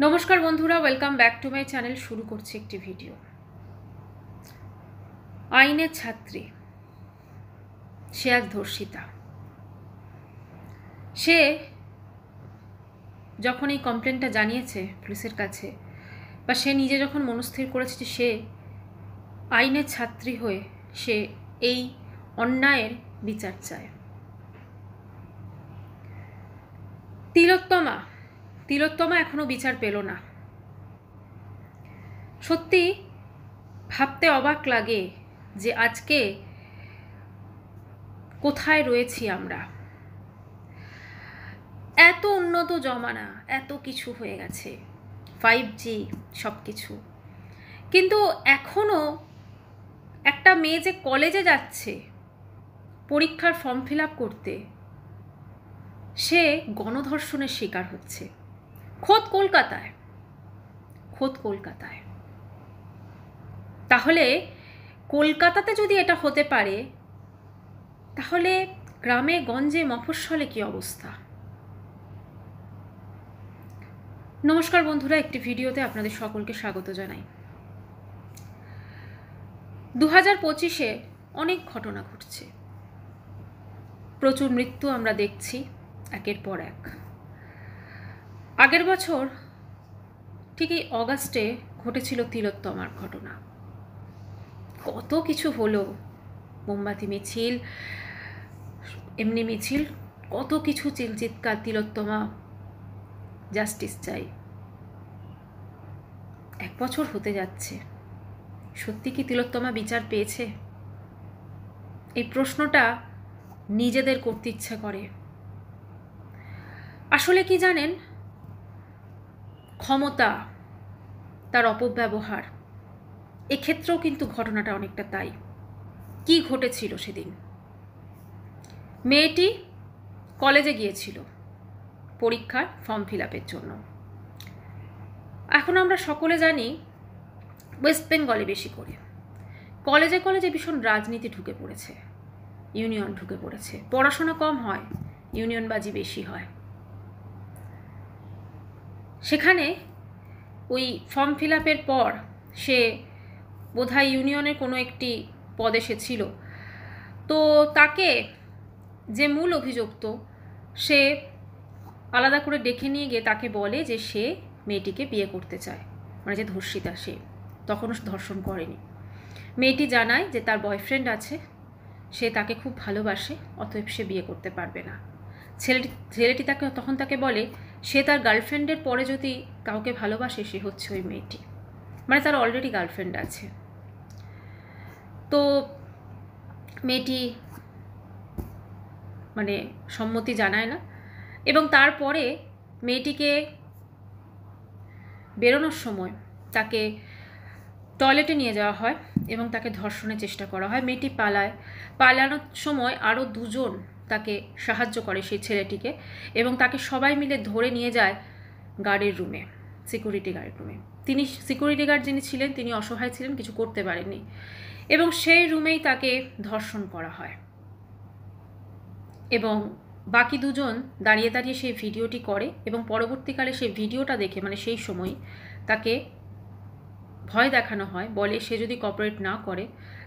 নমস্কার বন্ধুরা, welcome back to my channel. শুরু করছি একটি ভিডিও। আইনের ছাত্রী, সে আজ ধর্ষিতা। সে যখন এই কমপ্লেনটা জানিয়েছে পুলিশের কাছে, বা সে নিজে যখন মনস্থির করেছে যে সে আইনের ছাত্রী হয়ে সে এই অন্যায়ের বিচার চায়। তিলোত্তমা এখনো বিচার পেল না। সত্যি ভাবতে অবাক লাগে যে আজকে কোথায় রয়েছি আমরা। এত উন্নত জমানা, এত কিছু হয়ে গেছে, 5G সব কিছু, কিন্তু এখনও একটা মেয়ে যে কলেজে যাচ্ছে পরীক্ষার ফর্ম ফিল আপ করতে, সে গণধর্ষণের শিকার হচ্ছে খোদ কলকাতায়। তাহলে কলকাতাতে যদি এটা হতে পারে, তাহলে গ্রামে গঞ্জে মফস্বলে কি অবস্থা। নমস্কার বন্ধুরা, একটি ভিডিওতে আপনাদের সকলকে স্বাগত জানাই। 2025-এ অনেক ঘটনা ঘটছে, প্রচুর মৃত্যু আমরা দেখছি একের পর এক। আগের বছর ঠিক এই অগাস্টে ঘটেছিল তিলোত্তমার ঘটনা। কত কিছু হলো, মোমবাতি মিছিল, এমনি মিছিল, কত কিছু চিৎকার, তিলোত্তমা জাস্টিস চাই। 1 বছর হতে যাচ্ছে, সত্যি কি তিলোত্তমা বিচার পেয়েছে? এই প্রশ্নটা নিজেদের করতে ইচ্ছে করে। আসলে কি জানেন, ক্ষমতা, তার অপব্যবহার, এক্ষেত্রেও কিন্তু ঘটনাটা অনেকটা তাই। কি ঘটেছিল সেদিন? মেয়েটি কলেজে গিয়েছিল পরীক্ষার ফর্ম ফিল আপের জন্য। এখন আমরা সকলে জানি ওয়েস্ট বেঙ্গলে বেশি করে কলেজে ভীষণ রাজনীতি ঢুকে পড়েছে, ইউনিয়ন ঢুকে পড়েছে। পড়াশোনা কম হয়, ইউনিয়নবাজি বেশি হয়। সেখানে ওই ফর্ম ফিল আপের পর সে বোধহয় ইউনিয়নের কোনো একটি পদে সে ছিল, তো তাকে যে মূল অভিযুক্ত সে আলাদা করে ডেকে নিয়ে গিয়ে তাকে বলে যে সে মেয়েটিকে বিয়ে করতে চায়, মানে যে ধর্ষিতা সে তখনও ধর্ষণ করেনি। মেয়েটি জানায় যে তার বয়ফ্রেন্ড আছে, সে তাকে খুব ভালোবাসে, অতএব সে বিয়ে করতে পারবে না। ছেলেটি তাকে বলে সে তার গার্লফ্রেন্ডের পরে যদি কাউকে ভালোবাসে সে হচ্ছে ওই মেয়েটি, মানে তার অলরেডি গার্লফ্রেন্ড আছে। তো মেয়েটি মানে সম্মতি জানায় না, এবং তারপরে মেয়েটিকে বেরোনোর সময় তাকে টয়লেটে নিয়ে যাওয়া হয় এবং তাকে ধর্ষণের চেষ্টা করা হয়। মেয়েটি পালানোর সময় আরও 2 জন তাকে সাহায্য করে, সেই ছেলেটিকে, এবং তাকে সবাই মিলে ধরে নিয়ে যায় গার্ডের রুমে, সিকিউরিটি গার্ড রুমে। তিনি সিকিউরিটি গার্ড যিনি ছিলেন তিনি অসহায় ছিলেন, কিছু করতে পারেননি, এবং সেই রুমেই তাকে ধর্ষণ করা হয়। এবং বাকি 2 জন দাঁড়িয়ে সেই ভিডিওটি করে, এবং পরবর্তীকালে সেই ভিডিওটা দেখে, মানে সেই সময় তাকে ভয় দেখানো হয়, বলে সে যদি কোঅপারেট না করে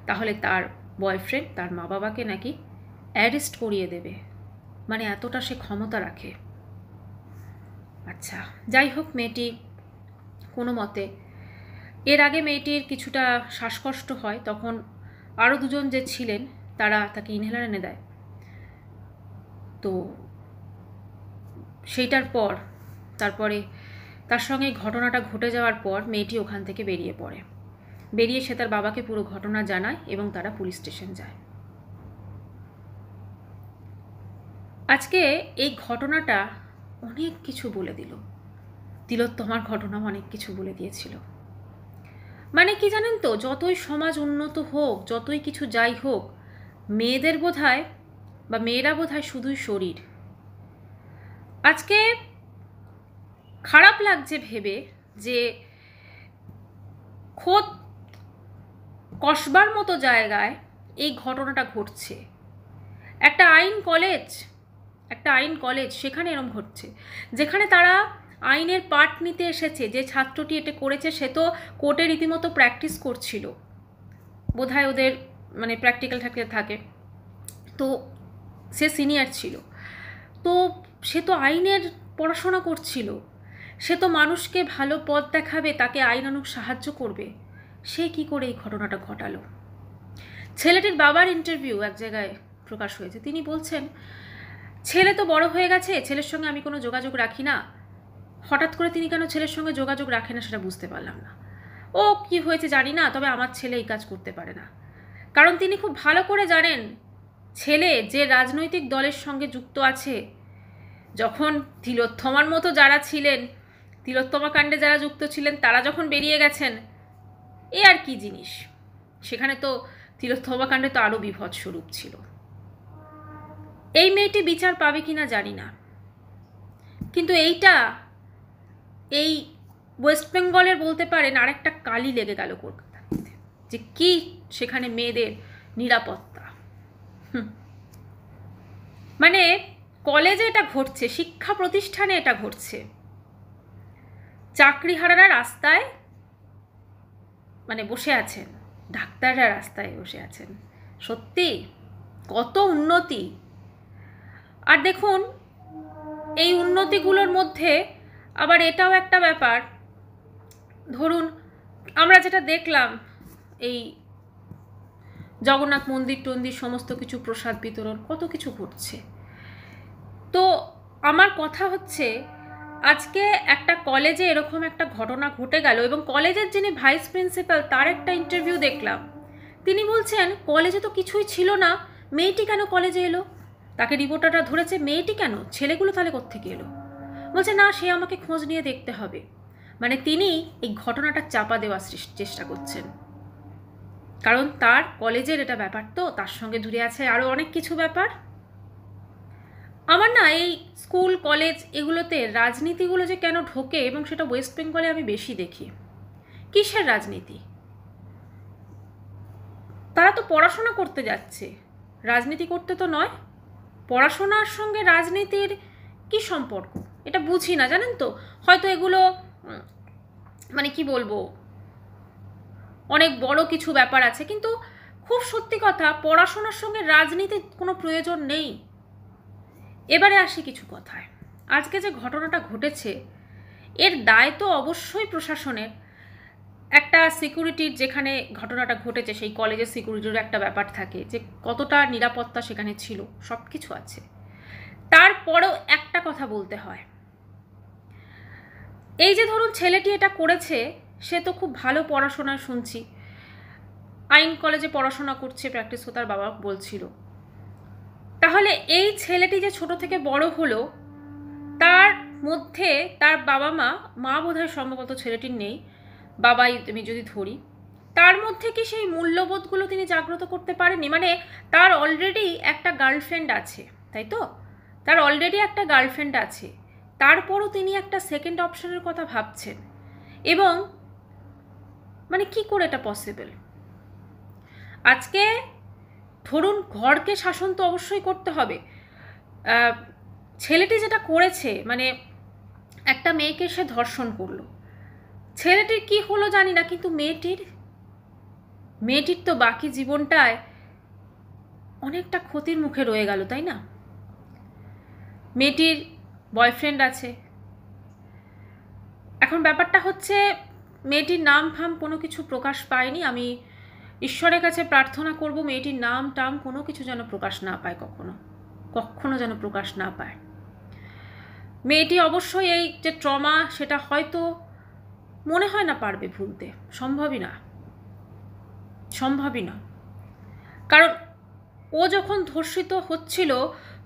তাহলে তার বয়ফ্রেন্ড তার মা বাবাকে নাকি অ্যারেস্ট করিয়ে দেবে, মানে এতটা সে ক্ষমতা রাখে। আচ্ছা, যাই হোক, মেয়েটি কোনো মতে, এর আগে মেয়েটির কিছুটা শ্বাসকষ্ট হয়, তখন আরও 2 জন যে ছিলেন তারা তাকে ইনহেলার এনে দেয়। তো সেইটার পর তারপরে তার সঙ্গে ঘটনাটা ঘটে যাওয়ার পর মেয়েটি ওখান থেকে বেরিয়ে সে তার বাবাকে পুরো ঘটনা জানায় এবং তারা পুলিশ স্টেশন যায়। আজকে এই ঘটনাটা অনেক কিছু বলে দিল। তিলোত্তমার ঘটনা অনেক কিছু বলে দিয়েছিল। মানে কি জানেন তো, যতই সমাজ উন্নত হোক, যতই কিছু যাই হোক, মেয়েদের বোধহয় বা মেয়েরা বোধহয় শুধুই শরীর। আজকে খারাপ লাগছে ভেবে যে খোদ কসবার মতো জায়গায় এই ঘটনাটা ঘটছে। একটা আইন কলেজ সেখানে এরম ঘটছে, যেখানে তারা আইনের পাঠ নিতে এসেছে। যে ছাত্রটি এটা করেছে সে তো কোর্টে রীতিমতো প্র্যাকটিস করছিল, বোধহয় ওদের মানে প্র্যাকটিক্যাল থাকে, তো সে সিনিয়র ছিল, তো সে তো আইনের পড়াশোনা করছিল, সে তো মানুষকে ভালো পথ দেখাবে, তাকে আইনানুগ সাহায্য করবে, সে কি করে এই ঘটনাটা ঘটালো। ছেলেটির বাবার ইন্টারভিউ এক জায়গায় প্রকাশ হয়েছে, তিনি বলছেন ছেলে তো বড় হয়ে গেছে, ছেলের সঙ্গে আমি কোনো যোগাযোগ রাখি না। হঠাৎ করে তিনি কেন ছেলের সঙ্গে যোগাযোগ রাখে না সেটা বুঝতে পারলাম না। ও কি হয়েছে জানি না, তবে আমার ছেলে এই কাজ করতে পারে না। কারণ তিনি খুব ভালো করে জানেন ছেলে যে রাজনৈতিক দলের সঙ্গে যুক্ত আছে, যখন তিলোত্তমার মতো যারা ছিলেন, তিলোত্তমা কাণ্ডে যারা যুক্ত ছিলেন তারা যখন বেরিয়ে গেছেন, এ আর কি জিনিস, সেখানে তো তিলোত্তমা কাণ্ডে তো আরও বিভৎস রূপ ছিল। এই মেয়েটি বিচার পাবে কিনা জানি না, কিন্তু এই ওয়েস্ট বেঙ্গলের বলতে পারেন আরেকটা কালি লেগে গেল কলকাতার মধ্যে, যে কি সেখানে মেয়েদের নিরাপত্তা। মানে কলেজে এটা ঘটছে, শিক্ষা প্রতিষ্ঠানে এটা ঘটছে, চাকরিহারারা রাস্তায় মানে বসে আছেন, ডাক্তাররা রাস্তায় বসে আছেন। সত্যি কত উন্নতি। আর দেখুন এই উন্নতিগুলোর মধ্যে আবার এটাও একটা ব্যাপার, ধরুন আমরা যেটা দেখলাম এই জগন্নাথ মন্দির টন্দির সমস্ত কিছু প্রসাদ বিতরণ, কত কিছু ঘটছে। তো আমার কথা হচ্ছে আজকে একটা কলেজে এরকম একটা ঘটনা ঘটে গেল, এবং কলেজের যিনি ভাইস প্রিন্সিপাল তার একটা ইন্টারভিউ দেখলাম, তিনি বলছেন কলেজে তো কিছুই ছিল না, মেয়েটি কেন কলেজে এলো। তাকে রিপোর্টাররা ধরেছে মেয়েটি কেন, ছেলেগুলো তাহলে কোত্থেকে এলো। বলছে না, সে আমাকে খোঁজ নিয়ে দেখতে হবে। মানে তিনি এই ঘটনাটা চাপা দেওয়ার চেষ্টা করছেন, কারণ তার কলেজের এটা ব্যাপার, তো তার সঙ্গে জুড়ে আছে আরও অনেক কিছু ব্যাপার। আমার না এই স্কুল কলেজ এগুলোতে রাজনীতিগুলো যে কেন ঢোকে, এবং সেটা ওয়েস্ট বেঙ্গলে আমি বেশি দেখি। কিসের রাজনীতি? তারা তো পড়াশোনা করতে যাচ্ছে, রাজনীতি করতে তো নয়। পড়াশোনার সঙ্গে রাজনীতির কি সম্পর্ক এটা বুঝি না, জানেন তো। হয়তো এগুলো মানে কি বলবো, অনেক বড় কিছু ব্যাপার আছে, কিন্তু খুব সত্যি কথা, পড়াশোনার সঙ্গে রাজনীতির কোনো প্রয়োজন নেই। এবারে আসি কিছু কথায়। আজকে যে ঘটনাটা ঘটেছে এর দায় তো অবশ্যই প্রশাসনের। একটা সিকিউরিটির, যেখানে ঘটনাটা ঘটেছে সেই কলেজের সিকিউরিটিরও একটা ব্যাপার থাকে, যে কতটা নিরাপত্তা সেখানে ছিল, সব কিছু আছে। তারপরেও একটা কথা বলতে হয়, এই যে ধরুন ছেলেটি এটা করেছে, সে তো খুব ভালো পড়াশোনা শুনছি, আইন কলেজে পড়াশোনা করছে, প্র্যাকটিস তার বাবা বলছিল। তাহলে এই ছেলেটি যে ছোট থেকে বড় হলো, তার মধ্যে তার বাবা মা বোধহয় সম্ভবত ছেলেটির নেই, বাবাই আমি যদি ধরি, তার মধ্যে কি সেই মূল্যবোধগুলো তিনি জাগ্রত করতে পারেননি? মানে তার অলরেডি একটা গার্লফ্রেন্ড আছে, তাই তো, তার অলরেডি একটা গার্লফ্রেন্ড আছে, তারপরও তিনি একটা সেকেন্ড অপশনের কথা ভাবছেন, এবং মানে কি করে এটা পসিবল? আজকে ধরুন ঘরকে শাসন তো অবশ্যই করতে হবে। ছেলেটি যেটা করেছে, মানে একটা মেয়েকে সে ধর্ষণ করলো, ছেলেটির কি হলো জানি না, কিন্তু মেয়েটির তো বাকি জীবনটায় অনেকটা ক্ষতির মুখে রয়ে গেল, তাই না? মেয়েটির বয়ফ্রেন্ড আছে। এখন ব্যাপারটা হচ্ছে মেয়েটির নাম ফাম কোনো কিছু প্রকাশ পায়নি। আমি ঈশ্বরের কাছে প্রার্থনা করব মেয়েটির নাম টাম কোনো কিছু যেন প্রকাশ না পায়, কখনো যেন প্রকাশ না পায়। মেয়েটি অবশ্যই এই যে ট্রমা, সেটা হয়তো মনে হয় না পারবে ভুলতে, সম্ভবই না। কারণ ও যখন ধর্ষিত হচ্ছিল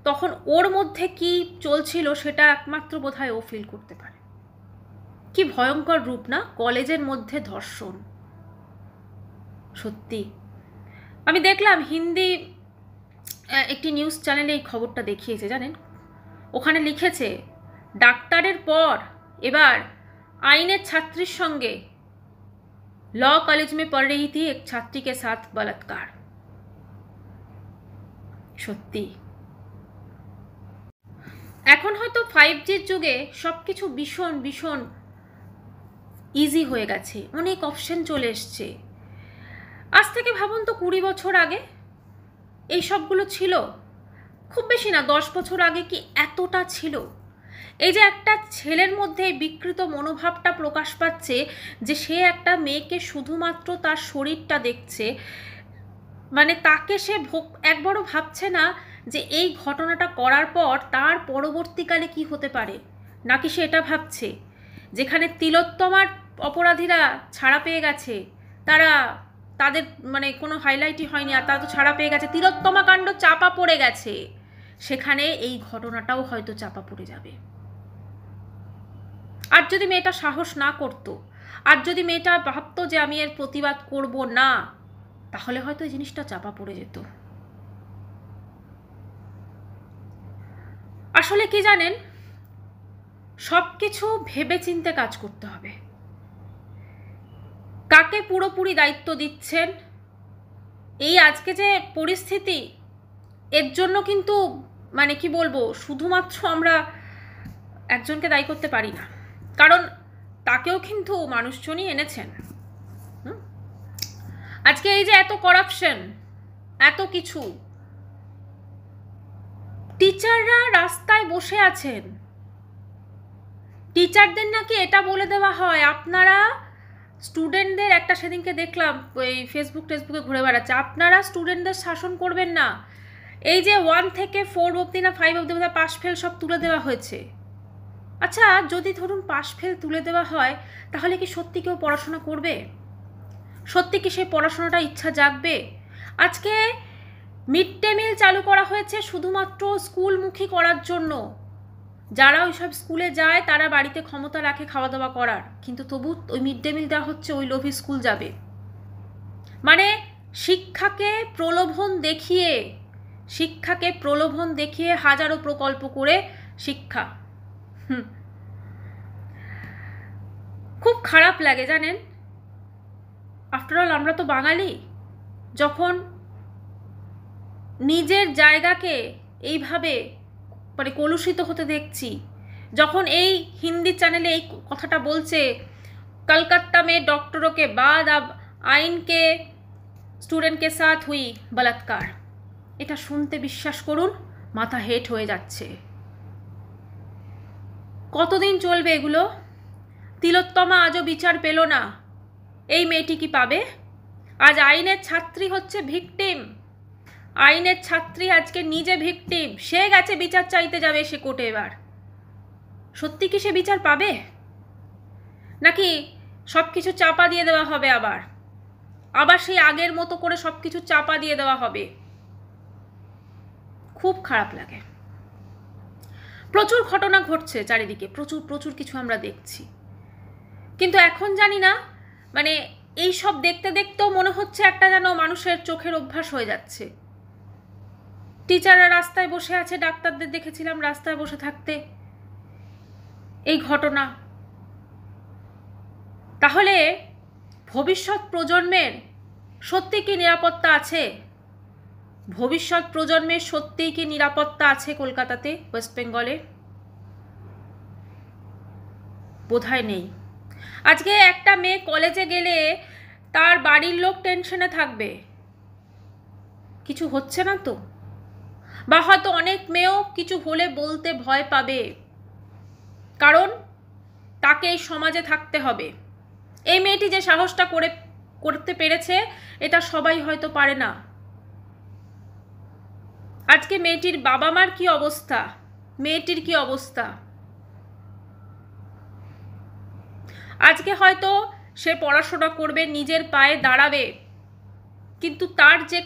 তখন ওর মধ্যে কি চলছিল সেটা একমাত্র বোধহয় ও ফিল করতে পারে। কি ভয়ঙ্কর রূপ না, কলেজের মধ্যে ধর্ষণ। সত্যি আমি দেখলাম হিন্দি একটি নিউজ চ্যানেলে এই খবরটা দেখিয়েছে, জানেন, ওখানে লিখেছে ডাক্তারের পর এবার आईनेर छात्री संगे लॉ कॉलेज में पढ़ रही थी एक छात्री के साथ बलात्कार। सत्यि এখন হয়তো 5Gর যুগে সব কিছু ভীষণ ভীষণ ইজি হয়ে গেছে, অনেক অপশন চলে এসছে। আজ থেকে ভাবুন তো 20 বছর আগে এই সবগুলো ছিল? খুব বেশি না, 10 বছর আগে কি এতটা ছিল? এই যে একটা ছেলের মধ্যে বিকৃত মনোভাবটা প্রকাশ পাচ্ছে যে সে একটা মেয়েকে শুধুমাত্র তার শরীরটা দেখছে, মানে তাকে সে একবারও ভাবছে না যে এই ঘটনাটা করার পর তার পরবর্তীকালে কি হতে পারে। নাকি সে এটা ভাবছে যেখানে তিলোত্তমার অপরাধীরা ছাড়া পেয়ে গেছে, তাদের মানে কোনো হাইলাইটই হয়নি, আর তারা তো ছাড়া পেয়ে গেছে, তিলোত্তমা কাণ্ড চাপা পড়ে গেছে, সেখানে এই ঘটনাটাও হয়তো চাপা পড়ে যাবে। আর যদি মেয়েটা সাহস না করতো, আর যদি মেয়েটা ভাবতো যে আমি এর প্রতিবাদ করব না, তাহলে হয়তো এই জিনিসটা চাপা পড়ে যেত। আসলে কি জানেন, সব কিছু ভেবে চিন্তে কাজ করতে হবে। কাকে পুরোপুরি দায়িত্ব দিচ্ছেন, এই আজকে যে পরিস্থিতি, এর জন্য কিন্তু মানে কি বলবো, শুধুমাত্র আমরা একজনকে দায়ী করতে পারি না, কারণ তাকেও কিন্তু মানুষজনই এনেছেন। আজকে এই যে এত করাপশন, এত কিছু, টিচাররা রাস্তায় বসে আছেন, টিচারদের নাকি এটা বলে দেওয়া হয় আপনারা স্টুডেন্টদের, একটা সেদিনকে দেখলাম ওই ফেসবুকে ঘুরে বেড়াচ্ছে, আপনারা স্টুডেন্টদের শাসন করবেন না। এই যে 1 থেকে 4 অবধি না 5 অবধি পাস ফেল সব তুলে দেওয়া হয়েছে। আচ্ছা, যদি ধরুন পাস ফেল তুলে দেওয়া হয়, তাহলে কি সত্যি কেউ পড়াশোনা করবে? সত্যি কি সেই পড়াশোনাটা ইচ্ছা জাগবে? আজকে মিড ডে মিল চালু করা হয়েছে শুধুমাত্র স্কুলমুখী করার জন্য। যারা ওইসব স্কুলে যায় তারা বাড়িতে ক্ষমতা রাখে খাওয়া দাওয়া করার, কিন্তু তবু ওই মিড ডে মিল দেওয়া হচ্ছে, ওই লোভী স্কুল যাবে। মানে শিক্ষাকে প্রলোভন দেখিয়ে হাজারো প্রকল্প করে শিক্ষা। খুব খারাপ লাগে জানেন। আফটারঅল আমরা তো বাঙালি, যখন নিজের জায়গাকে এইভাবে মানে কলুষিত হতে দেখছি, যখন এই হিন্দি চ্যানেলে এই কথাটা বলছে, कलकत्ता में डॉक्टरों के बाद अब आइन के स्टूडेंट के साथ हुई बलात्कार, এটা শুনতে বিশ্বাস করুন মাথা হেট হয়ে যাচ্ছে। কতদিন চলবে এগুলো? তিলোত্তমা আজও বিচার পেল না, এই মেয়েটি কি পাবে? আজ আইনের ছাত্রী হচ্ছে ভিকটিম, আইনের ছাত্রী আজকে নিজে ভিকটিম, সে গেছে বিচার চাইতে যাবে সে কোর্টে। এবার সত্যি কি সে বিচার পাবে, নাকি সব কিছু চাপা দিয়ে দেওয়া হবে? আবার সেই আগের মতো করে সব কিছু চাপা দিয়ে দেওয়া হবে। খুব খারাপ লাগে। প্রচুর ঘটনা ঘটছে চারিদিকে, প্রচুর কিছু আমরা দেখছি, কিন্তু এখন জানি না, মানে এই সব দেখতে দেখতেও মনে হচ্ছে একটা যেন মানুষের চোখের অভ্যাস হয়ে যাচ্ছে। টিচাররা রাস্তায় বসে আছে, ডাক্তারদের দেখেছিলাম রাস্তায় বসে থাকতে। এই ঘটনা, তাহলে ভবিষ্যৎ প্রজন্মের সত্যি কি নিরাপত্তা আছে? ভবিষ্যৎ প্রজন্মের সত্যিই কি নিরাপত্তা আছে কলকাতাতে, ওয়েস্ট বেঙ্গলে? বোধহয় নেই। আজকে একটা মেয়ে কলেজে গেলে তার বাড়ির লোক টেনশনে থাকবে, কিছু হচ্ছে না তো, বা হয়তো অনেক মেয়েও কিছু হলে বলতে ভয় পাবে, কারণ তাকে এই সমাজে থাকতে হবে। এই মেয়েটি যে সাহসটা করতে পেরেছে, এটা সবাই হয়তো পারে না। আজকে মেয়েটির বাবা মার কি অবস্থা, মেয়েটির কি অবস্থা? আজকে হয়তো সে পড়াশোনা করবে, নিজের পায়ে দাঁড়াবে, কিন্তু তার যে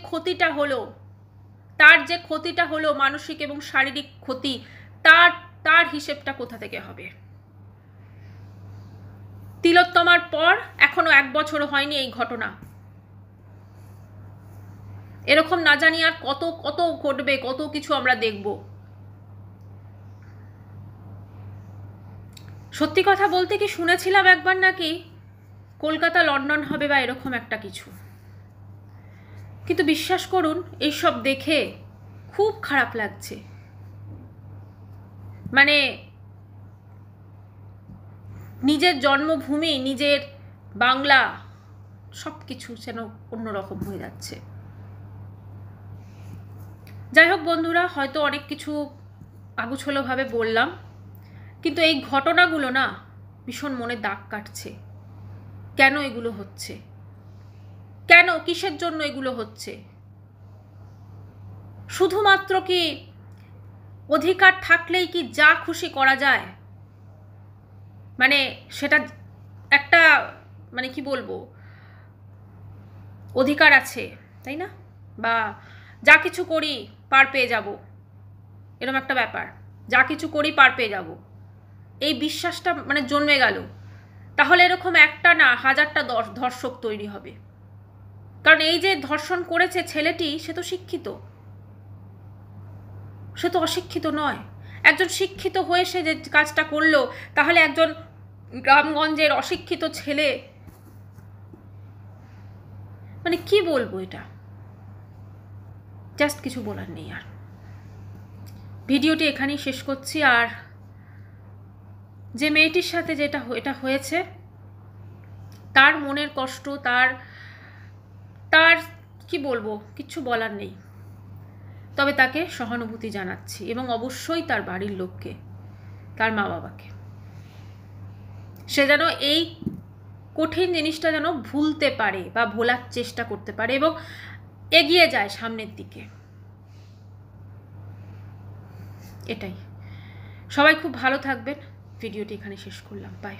ক্ষতিটা হলো মানসিক এবং শারীরিক ক্ষতি, তার হিসেবটা কোথা থেকে হবে? তিলোত্তমার পর এখনো 1 বছরও হয়নি এই ঘটনা, এরকম না জানি আর কত কত ঘটবে, কত কিছু আমরা দেখব। সত্যি কথা বলতে কি শুনেছিলাম একবার নাকি কলকাতা লন্ডন হবে বা এরকম একটা কিছু, কিন্তু বিশ্বাস করুন এইসব দেখে খুব খারাপ লাগছে। মানে নিজের জন্মভূমি, নিজের বাংলা সব কিছু যেন অন্যরকম হয়ে যাচ্ছে। যাই হোক বন্ধুরা, হয়তো অনেক কিছু আগুছালোভাবে বললাম, কিন্তু এই ঘটনাগুলো না ভীষণ মনে দাগ কাটছে। কেন এগুলো হচ্ছে? কেন, কিসের জন্য এগুলো হচ্ছে? শুধুমাত্র কি অধিকার থাকলেই কি যা খুশি করা যায়? মানে সেটা একটা, মানে কি বলবো, অধিকার আছে তাই না? বা যা কিছু করি পার পেয়ে যাব, এরকম একটা ব্যাপার, যা কিছু করি পার পেয়ে যাব, এই বিশ্বাসটা মানে জন্মে গেল, তাহলে এরকম একটা না হাজারটা ধর্ষক তৈরি হবে। কারণ এই যে ধর্ষণ করেছে ছেলেটি, সে তো শিক্ষিত, সে তো অশিক্ষিত নয়। একজন শিক্ষিত হয়ে সে যে কাজটা করলো, তাহলে একজন গ্রামগঞ্জের অশিক্ষিত ছেলে, মানে কি বলবো, এটা জাস্ট কিছু বলার নেই। আর ভিডিওটি এখানেই শেষ করছি। আর যে মেয়েটির সাথে এটা হয়েছে, তার মনের কষ্ট, তার কি বলবো, কিচ্ছু বলার নেই। তবে তাকে সহানুভূতি জানাচ্ছি, এবং অবশ্যই তার বাড়ির লোককে, তার মা বাবাকে, সে যেন এই কঠিন জিনিসটা যেন ভুলতে পারে বা ভোলার চেষ্টা করতে পারে এবং এগিয়ে যায় সামনের দিকে। এটাই। সবাই খুব ভালো থাকবেন। ভিডিওটি এখানে শেষ করলাম। বাই।